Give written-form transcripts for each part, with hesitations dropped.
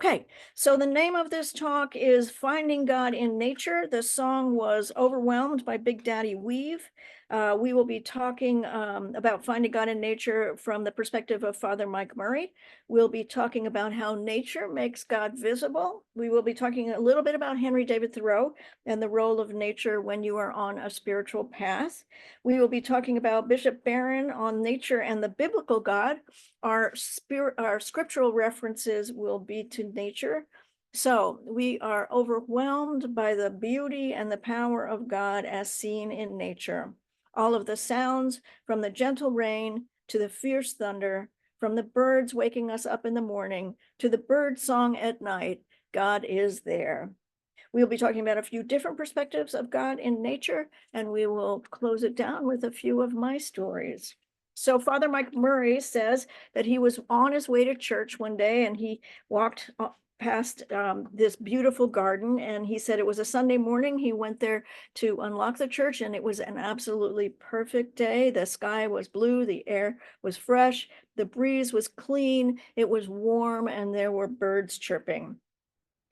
Okay, so the name of this talk is Finding God in Nature. The song was Overwhelmed by Big Daddy Weave. We will be talking about finding God in nature from the perspective of Father Mike Murray. We'll be talking about how nature makes God visible. We will be talking a little bit about Henry David Thoreau and the role of nature when you are on a spiritual path. We will be talking about Bishop Barron on nature and the biblical God. Our scriptural references will be to nature. So we are overwhelmed by the beauty and the power of God as seen in nature. All of the sounds, from the gentle rain to the fierce thunder, from the birds waking us up in the morning to the bird song at night, God is there. We'll be talking about a few different perspectives of God in nature, and we will close it down with a few of my stories. So Father Mike Murray says that he was on his way to church one day and he walked past this beautiful garden, and he said it was a Sunday morning. He went there to unlock the church, and it was an absolutely perfect day. The sky was blue, the air was fresh, the breeze was clean, it was warm, and there were birds chirping.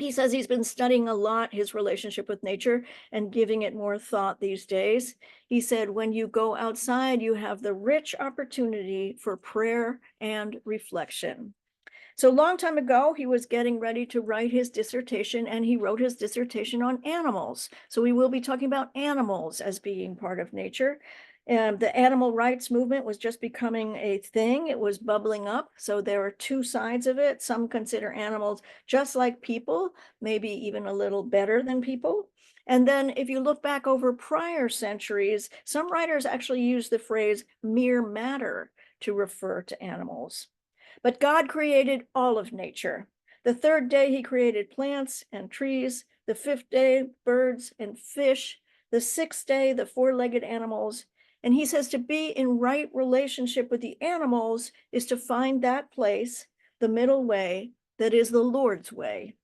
He says he's been studying a lot his relationship with nature and giving it more thought these days. He said, when you go outside, you have the rich opportunity for prayer and reflection. So a long time ago, he was getting ready to write his dissertation, and he wrote his dissertation on animals. So we will be talking about animals as being part of nature. The animal rights movement was just becoming a thing. It was bubbling up. So there are two sides of it. Some consider animals just like people, maybe even a little better than people. And then if you look back over prior centuries, some writers actually use the phrase mere matter to refer to animals. But God created all of nature. The third day, he created plants and trees. The fifth day, birds and fish. The sixth day, the four-legged animals. And he says to be in right relationship with the animals is to find that place, the middle way, that is the Lord's way.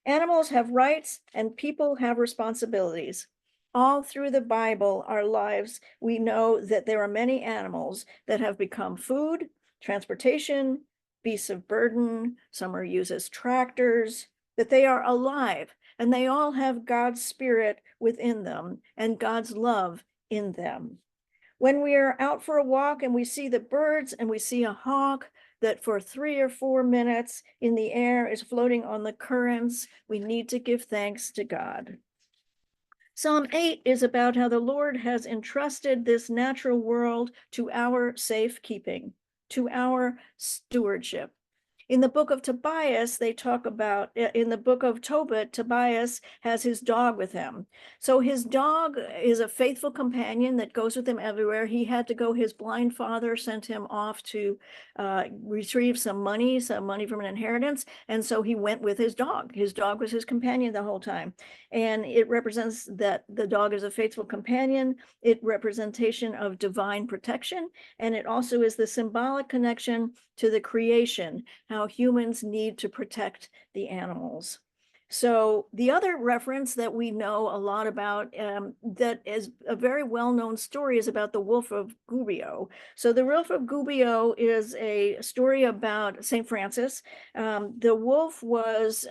Animals have rights and people have responsibilities. All through the Bible, our lives, we know that there are many animals that have become food, transportation, beasts of burden. Some are used as tractors, that they are alive and they all have God's spirit within them and God's love in them. When we are out for a walk and we see the birds and we see a hawk that for 3 or 4 minutes in the air is floating on the currents, we need to give thanks to God. Psalm 8 is about how the Lord has entrusted this natural world to our safekeeping, to our stewardship. In the book of Tobias, they talk about, in the book of Tobit, Tobias has his dog with him. So his dog is a faithful companion that goes with him everywhere. He had to go, his blind father sent him off to retrieve some money from an inheritance. And so he went with his dog. His dog was his companion the whole time. And it represents that the dog is a faithful companion. It representation of divine protection. And it also is the symbolic connection to the creation, how humans need to protect the animals. So the other reference that we know a lot about that is a very well-known story is about the Wolf of Gubbio. So the Wolf of Gubbio is a story about St. Francis. The wolf was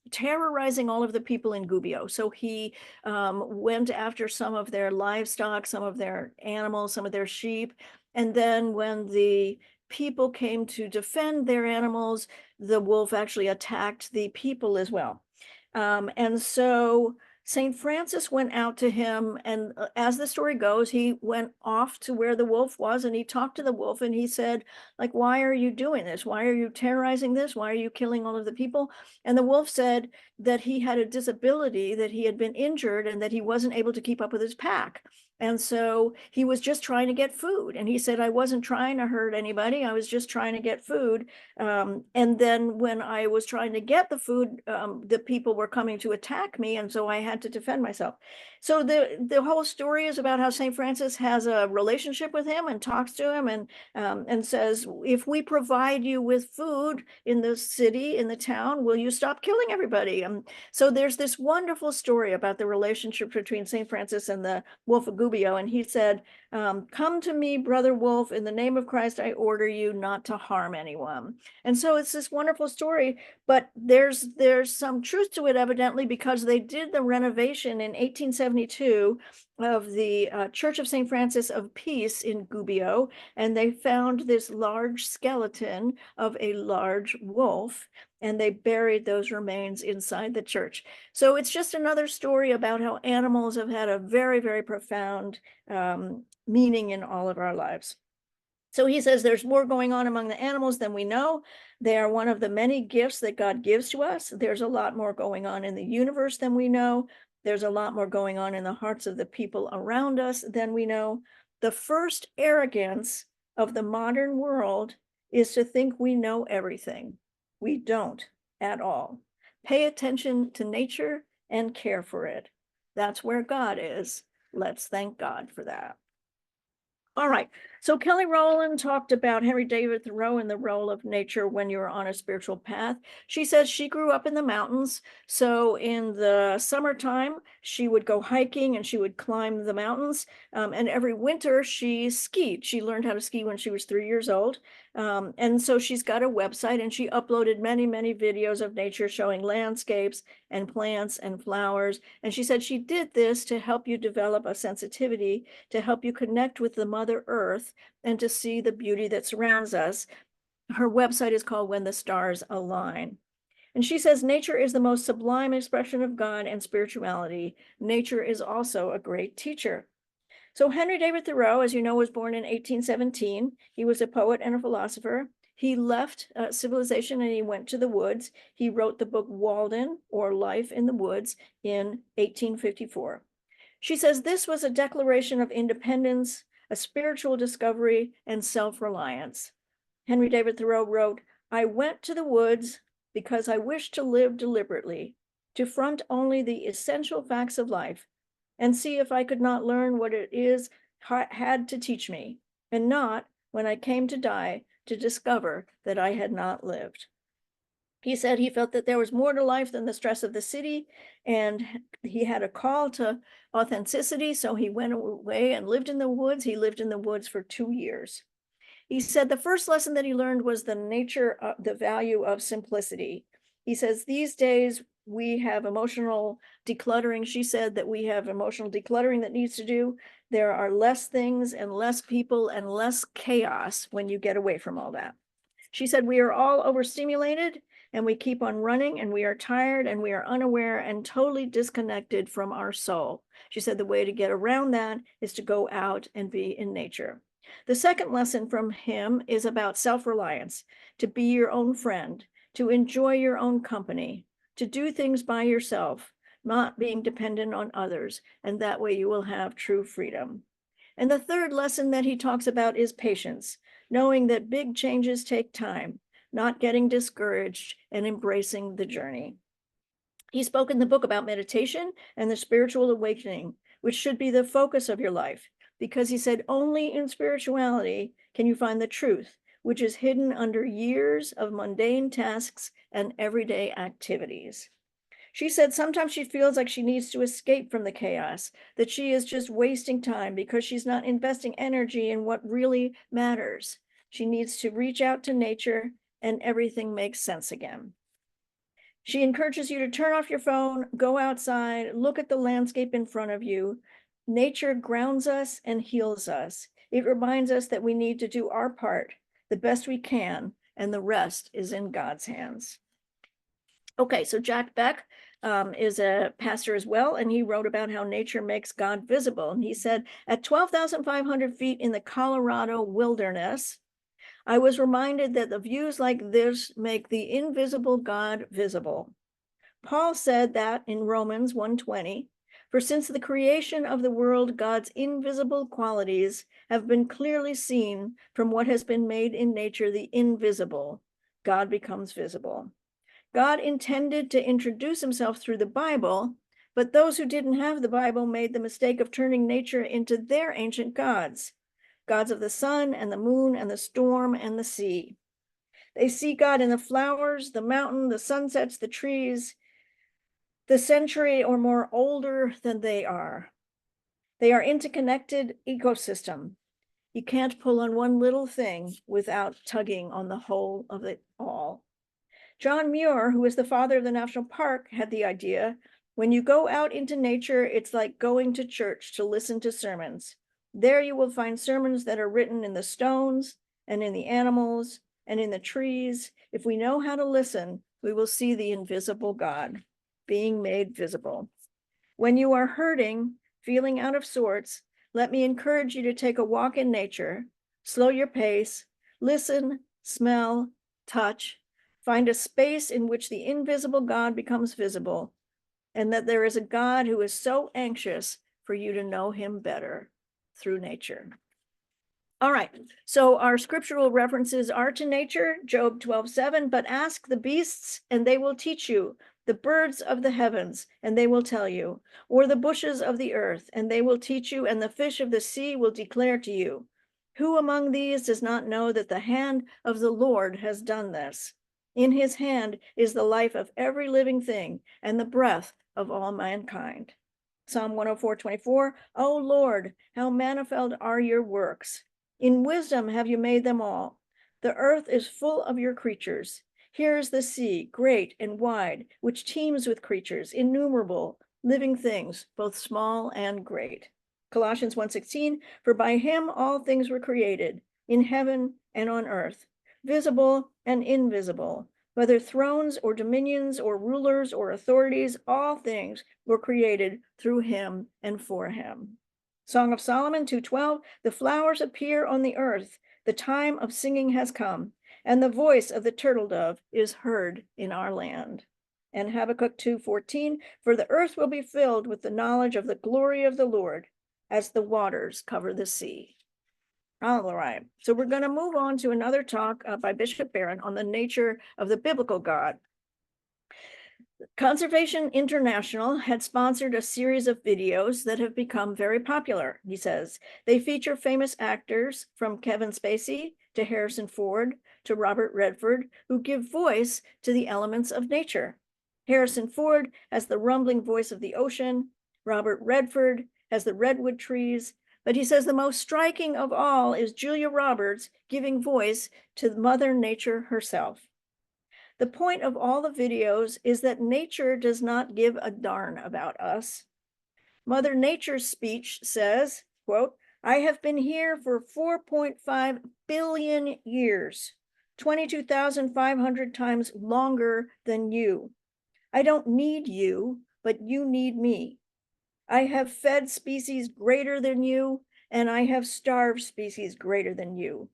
terrorizing all of the people in Gubbio. So he went after some of their livestock, some of their animals, some of their sheep. And then when the people came to defend their animals, the wolf actually attacked the people as well. And so St. Francis went out to him, and as the story goes, he went off to where the wolf was and he talked to the wolf and he said, like, why are you doing this? Why are you terrorizing this? Why are you killing all of the people? And the wolf said that he had a disability, that he had been injured and that he wasn't able to keep up with his pack. And so he was just trying to get food. And he said, I wasn't trying to hurt anybody. I was just trying to get food. And then when I was trying to get the food, the people were coming to attack me. And so I had to defend myself. So the whole story is about how St. Francis has a relationship with him and talks to him and says, if we provide you with food in the city, in the town, will you stop killing everybody? So there's this wonderful story about the relationship between St. Francis and the Wolf of Gubbio. Gubbio, and he said, come to me, brother wolf, in the name of Christ, I order you not to harm anyone. And so it's this wonderful story, but there's some truth to it, evidently, because they did the renovation in 1872 of the Church of St. Francis of Peace in Gubbio, and they found this large skeleton of a large wolf, and they buried those remains inside the church. So it's just another story about how animals have had a very, very profound meaning in all of our lives. So he says there's more going on among the animals than we know. They are one of the many gifts that God gives to us. There's a lot more going on in the universe than we know. There's a lot more going on in the hearts of the people around us than we know. The first arrogance of the modern world is to think we know everything. We don't at all. Pay attention to nature and care for it. That's where God is. Let's thank God for that. All right. So Kelly Rowland talked about Henry David Thoreau and the role of nature when you're on a spiritual path. She says she grew up in the mountains. So in the summertime, she would go hiking and she would climb the mountains. And every winter she skied. She learned how to ski when she was 3 years old. And so she's got a website and she uploaded many, many videos of nature showing landscapes and plants and flowers. And she said she did this to help you develop a sensitivity, to help you connect with the Mother Earth and to see the beauty that surrounds us. Her website is called When the Stars Align. And she says nature is the most sublime expression of God and spirituality. Nature is also a great teacher. So Henry David Thoreau, as you know, was born in 1817. He was a poet and a philosopher. He left civilization and he went to the woods. He wrote the book Walden, or Life in the Woods, in 1854. She says this was a declaration of independence, a spiritual discovery, and self-reliance. Henry David Thoreau wrote, I went to the woods because I wished to live deliberately, to front only the essential facts of life, and see if I could not learn what it is had to teach me, and not, when I came to die, to discover that I had not lived. He said he felt that there was more to life than the stress of the city, and he had a call to authenticity, so he went away and lived in the woods. He lived in the woods for 2 years. He said the first lesson that he learned was the value of simplicity. He says these days we have emotional decluttering. She said that we have emotional decluttering that needs to do. There are less things and less people and less chaos when you get away from all that. She said we are all overstimulated and we keep on running and we are tired and we are unaware and totally disconnected from our soul. She said the way to get around that is to go out and be in nature. The second lesson from him is about self-reliance, to be your own friend, to enjoy your own company, to do things by yourself, not being dependent on others, and that way you will have true freedom. And the third lesson that he talks about is patience, knowing that big changes take time, not getting discouraged, and embracing the journey. He spoke in the book about meditation and the spiritual awakening, which should be the focus of your life, because he said only in spirituality can you find the truth, which is hidden under years of mundane tasks and everyday activities. She said sometimes she feels like she needs to escape from the chaos, that she is just wasting time because she's not investing energy in what really matters. She needs to reach out to nature and everything makes sense again. She encourages you to turn off your phone, go outside, look at the landscape in front of you. Nature grounds us and heals us. It reminds us that we need to do our part, the best we can, and the rest is in God's hands. Okay, so Jack Beck is a pastor as well, and he wrote about how nature makes God visible. And he said, at 12,500 feet in the Colorado wilderness, I was reminded that the views like this make the invisible God visible. Paul said that in Romans 1:20, for since the creation of the world, God's invisible qualities have been clearly seen from what has been made in nature, the invisible. God becomes visible. God intended to introduce himself through the Bible, but those who didn't have the Bible made the mistake of turning nature into their ancient gods, gods of the sun and the moon and the storm and the sea. They see God in the flowers, the mountain, the sunsets, the trees, the century or more older than they are. They are interconnected ecosystem. You can't pull on one little thing without tugging on the whole of it all. John Muir, who is the father of the national park, had the idea, when you go out into nature, it's like going to church to listen to sermons. There you will find sermons that are written in the stones and in the animals and in the trees. If we know how to listen, we will see the invisible God being made visible. When you are hurting, feeling out of sorts, let me encourage you to take a walk in nature, slow your pace, listen, smell, touch, find a space in which the invisible God becomes visible, and that there is a God who is so anxious for you to know him better through nature. All right, so our scriptural references are to nature, Job 12:7, but ask the beasts and they will teach you, the birds of the heavens and they will tell you, or the bushes of the earth and they will teach you, and the fish of the sea will declare to you. Who among these does not know that the hand of the Lord has done this? In his hand is the life of every living thing and the breath of all mankind. Psalm 104:24, O Lord, how manifold are your works. In wisdom have you made them all. The earth is full of your creatures. Here is the sea, great and wide, which teems with creatures, innumerable, living things, both small and great. Colossians 1:16, for by him all things were created, in heaven and on earth, visible and invisible, whether thrones or dominions or rulers or authorities, all things were created through him and for him. Song of Solomon 2:12, the flowers appear on the earth, the time of singing has come, and the voice of the turtle dove is heard in our land. And Habakkuk 2:14, for the earth will be filled with the knowledge of the glory of the Lord as the waters cover the sea. All right, so we're going to move on to another talk by Bishop Barron on the nature of the biblical God. Conservation International had sponsored a series of videos that have become very popular, he says. They feature famous actors from Kevin Spacey to Harrison Ford to Robert Redford, who give voice to the elements of nature. Harrison Ford has the rumbling voice of the ocean. Robert Redford has the redwood trees. But he says the most striking of all is Julia Roberts giving voice to Mother Nature herself. The point of all the videos is that nature does not give a darn about us. Mother Nature's speech says, quote, I have been here for 4.5 billion years, 22,500 times longer than you. I don't need you, but you need me. I have fed species greater than you, and I have starved species greater than you.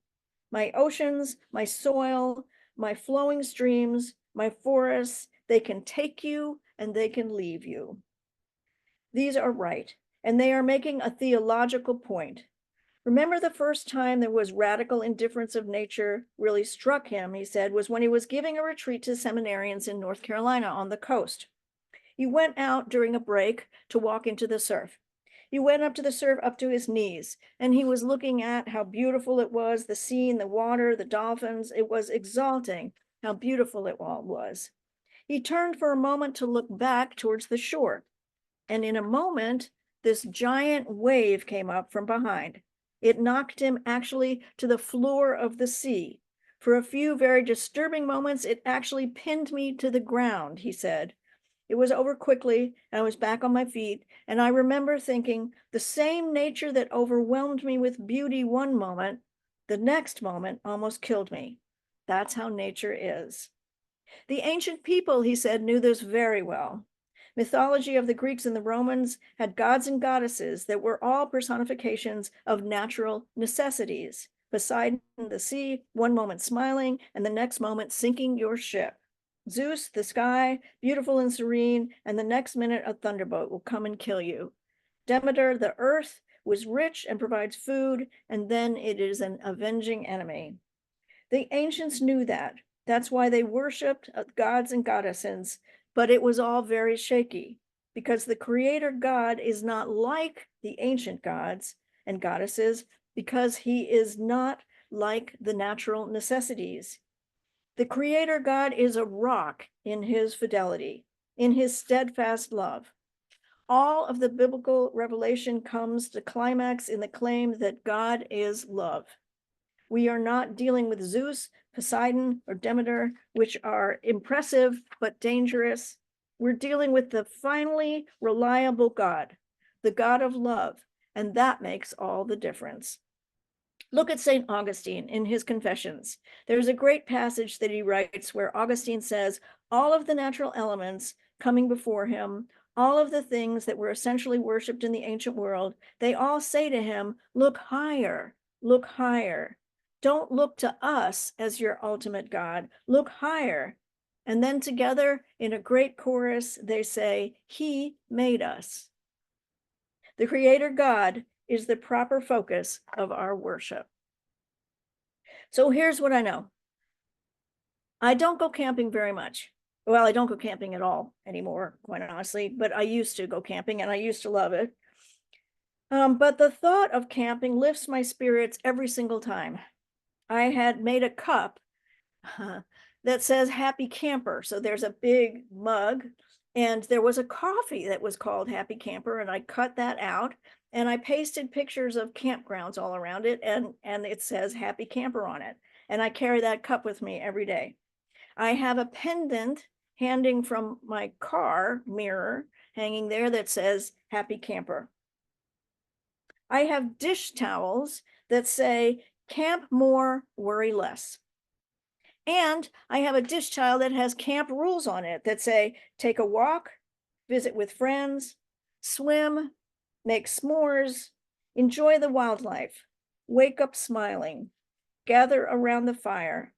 My oceans, my soil, my flowing streams, my forests, they can take you and they can leave you. These are right, and they are making a theological point. Remember the first time there was radical indifference of nature really struck him, he said, was when he was giving a retreat to seminarians in North Carolina on the coast. He went out during a break to walk into the surf. He went up to the surf up to his knees, and he was looking at how beautiful it was, the scene, the water, the dolphins. It was exalting how beautiful it all was. He turned for a moment to look back towards the shore, and in a moment, this giant wave came up from behind. It knocked him actually to the floor of the sea. For a few very disturbing moments, it actually pinned me to the ground, he said. It was over quickly, and I was back on my feet, and I remember thinking, the same nature that overwhelmed me with beauty one moment, the next moment almost killed me. That's how nature is. The ancient people, he said, knew this very well. Mythology of the Greeks and the Romans had gods and goddesses that were all personifications of natural necessities. Poseidon, the sea, one moment smiling, and the next moment sinking your ship. Zeus, the sky, beautiful and serene, and the next minute a thunderbolt will come and kill you. Demeter, the earth, was rich and provides food, and then it is an avenging enemy. The ancients knew that. That's why they worshipped gods and goddesses, but it was all very shaky because the creator God is not like the ancient gods and goddesses because he is not like the natural necessities. The creator God is a rock in his fidelity, in his steadfast love. All of the biblical revelation comes to climax in the claim that God is love. We are not dealing with Zeus, Poseidon, or Demeter, which are impressive but dangerous. We're dealing with the finally reliable God, the God of love, and that makes all the difference. Look at St. Augustine in his Confessions. There's a great passage that he writes where Augustine says, all of the natural elements coming before him, all of the things that were essentially worshipped in the ancient world, they all say to him, look higher, look higher. Don't look to us as your ultimate God, look higher. And then together in a great chorus, they say, he made us. The Creator God is the proper focus of our worship. So here's what I know. I don't go camping very much. Well, I don't go camping at all anymore, quite honestly, but I used to go camping and I used to love it. But the thought of camping lifts my spirits every single time. I had made a cup that says Happy Camper. So there's a big mug and there was a coffee that was called Happy Camper, and I cut that out and I pasted pictures of campgrounds all around it, and it says Happy Camper on it. And I carry that cup with me every day. I have a pendant hanging from my car mirror hanging there that says Happy Camper. I have dish towels that say camp more, worry less. And I have a dish towel that has camp rules on it that say take a walk, visit with friends, swim, make s'mores, enjoy the wildlife, wake up smiling, gather around the fire,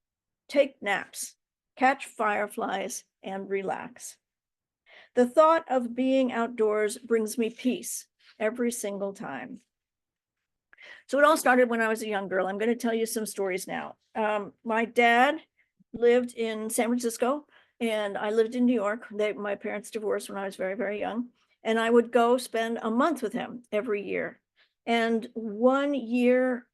take naps, catch fireflies, and relax. The thought of being outdoors brings me peace every single time. So it all started when I was a young girl. I'm going to tell you some stories now. My dad lived in San Francisco and I lived in New York. My parents divorced when I was very, very young. And I would go spend a month with him every year. And one year,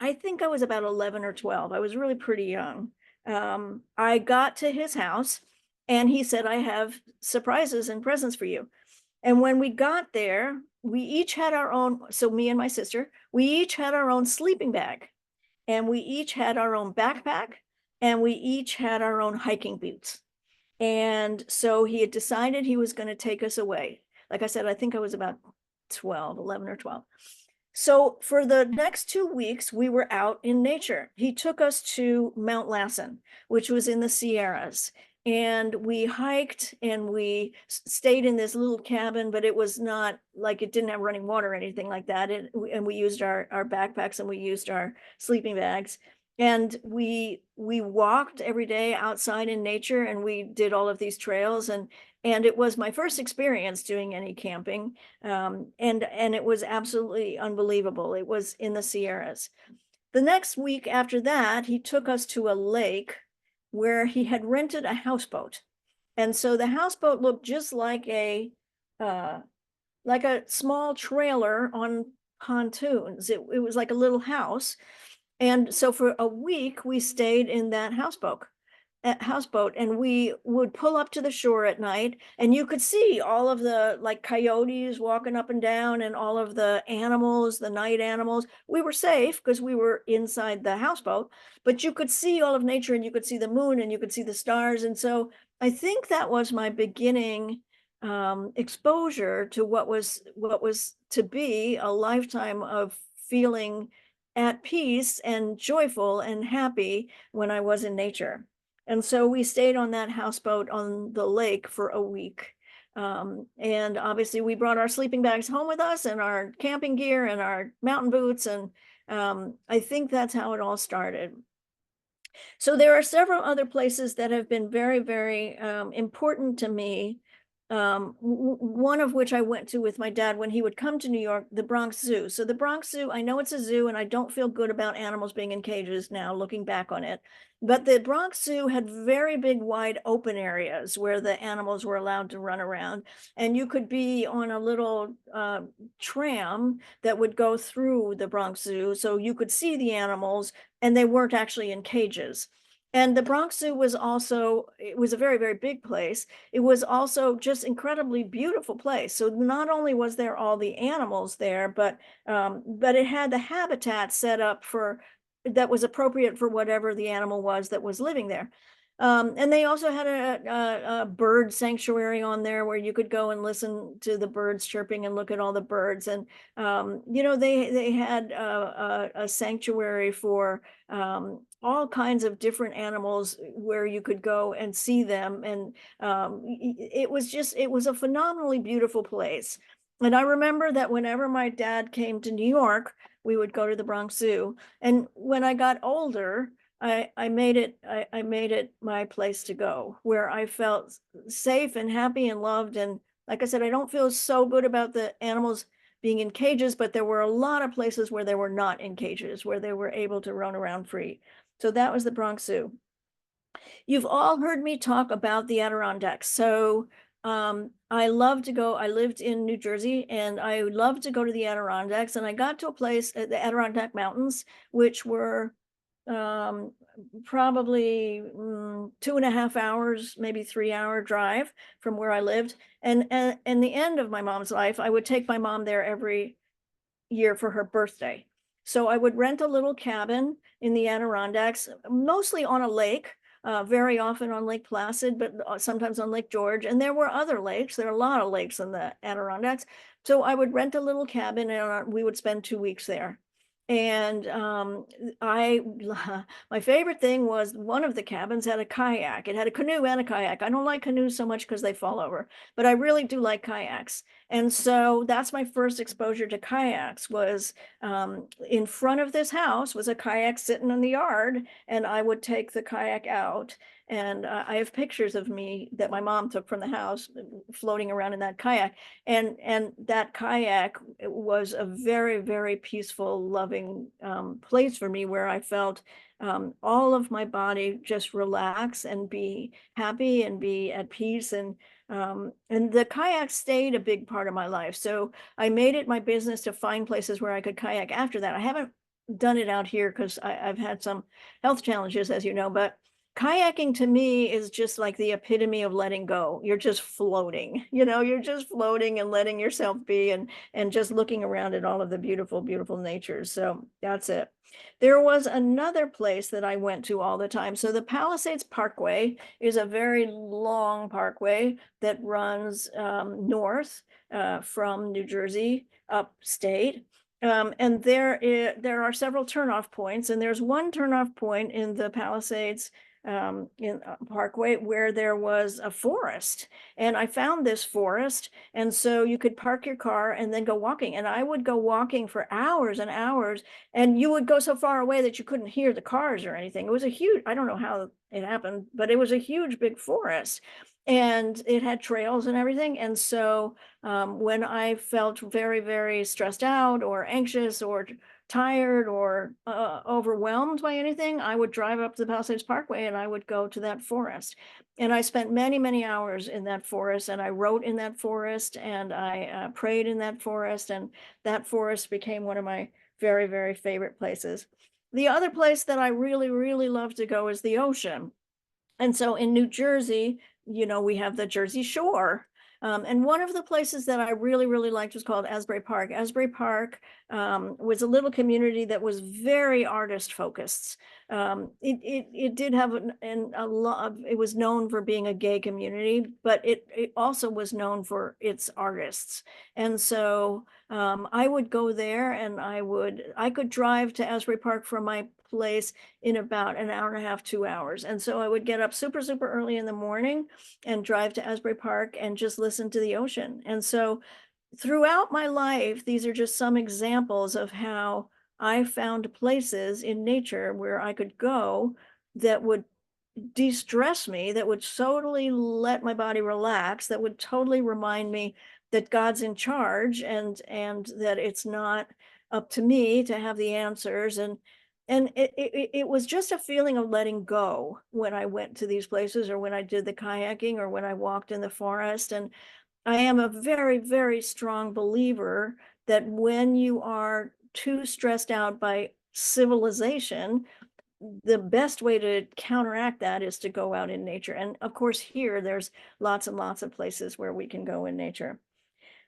I think I was about 11 or 12. I was really pretty young. I got to his house and he said, I have surprises and presents for you. And when we got there, we each had our own, so me and my sister, we each had our own sleeping bag, and we each had our own backpack, and we each had our own hiking boots. And so he had decided he was going to take us away. Like I said, I think I was about 11 or 12. So for the next 2 weeks, we were out in nature. He took us to Mount Lassen, which was in the Sierras. And we hiked and we stayed in this little cabin, but it was not like, it didn't have running water or anything like that. And we used our backpacks and we used our sleeping bags. And we walked every day outside in nature, and we did all of these trails. And it was my first experience doing any camping. And it was absolutely unbelievable. It was in the Sierras. The next week after that, he took us to a lake where he had rented a houseboat. And so the houseboat looked just like a small trailer on pontoons. It was like a little house. And so for a week, we stayed in that houseboat, and we would pull up to the shore at night, and you could see all of the like coyotes walking up and down, and all of the animals, the night animals. We were safe because we were inside the houseboat, but you could see all of nature, and you could see the moon, and you could see the stars. And so I think that was my beginning exposure to what was to be a lifetime of feeling at peace and joyful and happy when I was in nature. And so we stayed on that houseboat on the lake for a week. And obviously we brought our sleeping bags home with us, and our camping gear and our mountain boots. And I think that's how it all started. So there are several other places that have been very, very important to me. One of which I went to with my dad when he would come to New York, the Bronx Zoo. So the Bronx Zoo, I know it's a zoo, and I don't feel good about animals being in cages now, looking back on it. But the Bronx Zoo had very big, wide open areas where the animals were allowed to run around. And you could be on a little tram that would go through the Bronx Zoo, so you could see the animals, and they weren't actually in cages. And the Bronx Zoo was also, it was a very, very big place. It was also just incredibly beautiful place. So not only was there all the animals there, but it had the habitat set up for that was appropriate for whatever the animal was that was living there. And they also had a bird sanctuary on there where you could go and listen to the birds chirping and look at all the birds. And they had a sanctuary for all kinds of different animals where you could go and see them. And it was a phenomenally beautiful place. And I remember that whenever my dad came to New York, we would go to the Bronx Zoo. And when I got older, I made it my place to go, where I felt safe and happy and loved. And like I said, I don't feel so good about the animals being in cages, but there were a lot of places where they were not in cages, where they were able to run around free. So that was the Bronx Zoo. You've all heard me talk about the Adirondacks. So I love to go. I lived in New Jersey and I love to go to the Adirondacks. And I got to a place at the Adirondack Mountains, which were um, probably 2.5 hours, maybe 3 hour drive from where I lived. And the end of my mom's life, I would take my mom there every year for her birthday. So I would rent a little cabin in the Adirondacks, mostly on a lake, very often on Lake Placid, but sometimes on Lake George. And there were other lakes. There are a lot of lakes in the Adirondacks. So I would rent a little cabin and we would spend 2 weeks there. And I, my favorite thing was one of the cabins had a kayak. It had a canoe and a kayak. I don't like canoes so much because they fall over, but I really do like kayaks. And so that's my first exposure to kayaks was in front of this house was a kayak sitting in the yard, and I would take the kayak out. And I have pictures of me that my mom took from the house floating around in that kayak. And that kayak was a very, very peaceful, loving place for me where I felt all of my body just relax and be happy and be at peace. And the kayak stayed a big part of my life. So I made it my business to find places where I could kayak after that. I haven't done it out here because I've had some health challenges, as you know, but kayaking to me is just like the epitome of letting go. You're just floating, you're just floating and letting yourself be and just looking around at all of the beautiful, beautiful nature. So that's it. There was another place that I went to all the time. So the Palisades Parkway is a very long parkway that runs north from New Jersey upstate. And there are several turnoff points, and there's one turnoff point in the Palisades in Parkway where there was a forest. And I found this forest. And so you could park your car and then go walking. And I would go walking for hours and hours. And you would go so far away that you couldn't hear the cars or anything. It was a huge, I don't know how it happened, but it was a huge, big forest. And it had trails and everything. And so when I felt very, very stressed out or anxious or tired or overwhelmed by anything, I would drive up to the Palisades Parkway and I would go to that forest. And I spent many, many hours in that forest, and I wrote in that forest, and I prayed in that forest, and that forest became one of my very, very favorite places. The other place that I really, really love to go is the ocean. And so in New Jersey, we have the Jersey Shore. And one of the places that I really, really liked was called Asbury Park. Asbury Park was a little community that was very artist focused. It did have a lot of, it was known for being a gay community, but it also was known for its artists. And so I would go there and I could drive to Asbury Park from my place in about an hour and a half, 2 hours. And so I would get up super, super early in the morning and drive to Asbury Park and just listen to the ocean. And so throughout my life, these are just some examples of how I found places in nature where I could go that would de-stress me, that would totally let my body relax, that would totally remind me that God's in charge and that it's not up to me to have the answers. And it was just a feeling of letting go when I went to these places, or when I did the kayaking, or when I walked in the forest. And I am a very, very strong believer that when you are too stressed out by civilization, the best way to counteract that is to go out in nature. And of course, here there's lots and lots of places where we can go in nature.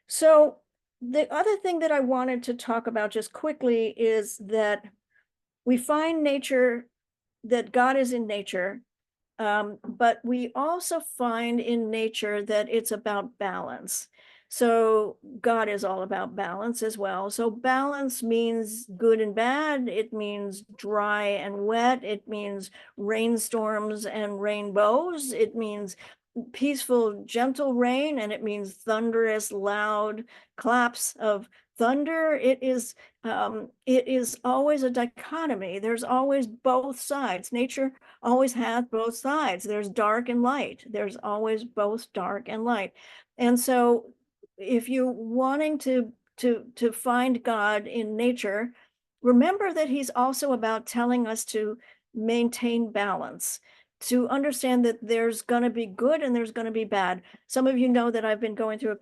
So the other thing that I wanted to talk about just quickly is that we find nature, that God is in nature, but we also find in nature that it's about balance. So God is all about balance as well. So balance means good and bad. It means dry and wet. It means rainstorms and rainbows. It means peaceful, gentle rain, and it means thunderous, loud claps of thunder. It is always a dichotomy. There's always both sides. Nature always has both sides. There's dark and light. There's always both dark and light. And so if you're wanting to find God in nature, remember that he's also about telling us to maintain balance, to understand that there's going to be good and there's going to be bad. Some of you know that I've been going through a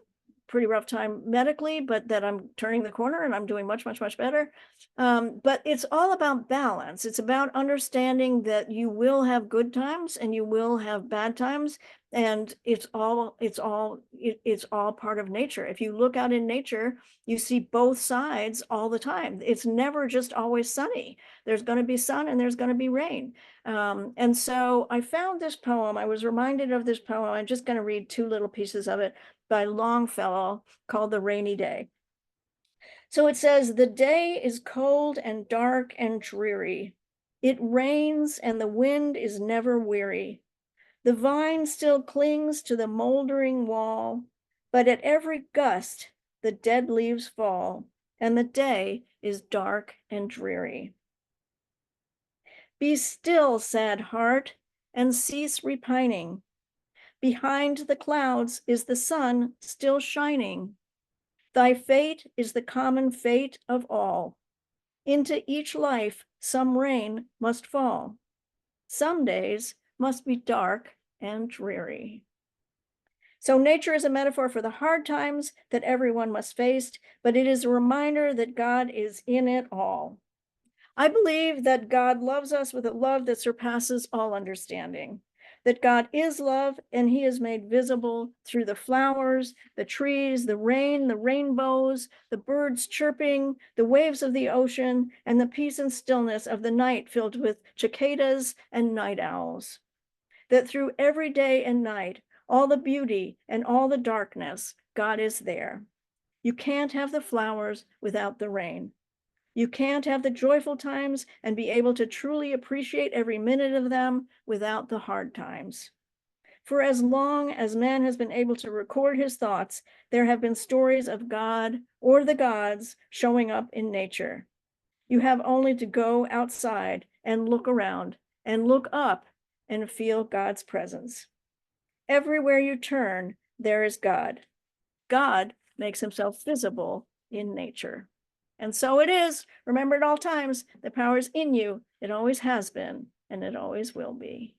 pretty rough time medically, but that I'm turning the corner and I'm doing much, much, much better. But it's all about balance. It's about understanding that you will have good times and you will have bad times. And it's all part of nature. If you look out in nature, you see both sides all the time. It's never just always sunny. There's going to be sun and there's going to be rain. And so I found this poem. I was reminded of this poem. I'm just going to read two little pieces of it by Longfellow called The Rainy Day. So it says, the day is cold and dark and dreary. It rains and the wind is never weary. The vine still clings to the moldering wall, but at every gust the dead leaves fall, and the day is dark and dreary. Be still, sad heart, and cease repining. Behind the clouds is the sun still shining. Thy fate is the common fate of all. Into each life some rain must fall. Some days must be dark and dreary. So nature is a metaphor for the hard times that everyone must face, but it is a reminder that God is in it all. I believe that God loves us with a love that surpasses all understanding, that God is love and he is made visible through the flowers, the trees, the rain, the rainbows, the birds chirping, the waves of the ocean, and the peace and stillness of the night filled with cicadas and night owls. That through every day and night, all the beauty and all the darkness, God is there. You can't have the flowers without the rain. You can't have the joyful times and be able to truly appreciate every minute of them without the hard times. For as long as man has been able to record his thoughts, there have been stories of God or the gods showing up in nature. You have only to go outside and look around and look up and feel God's presence. Everywhere you turn, there is God. God makes himself visible in nature. And so it is. Remember at all times, the power is in you. It always has been, and it always will be.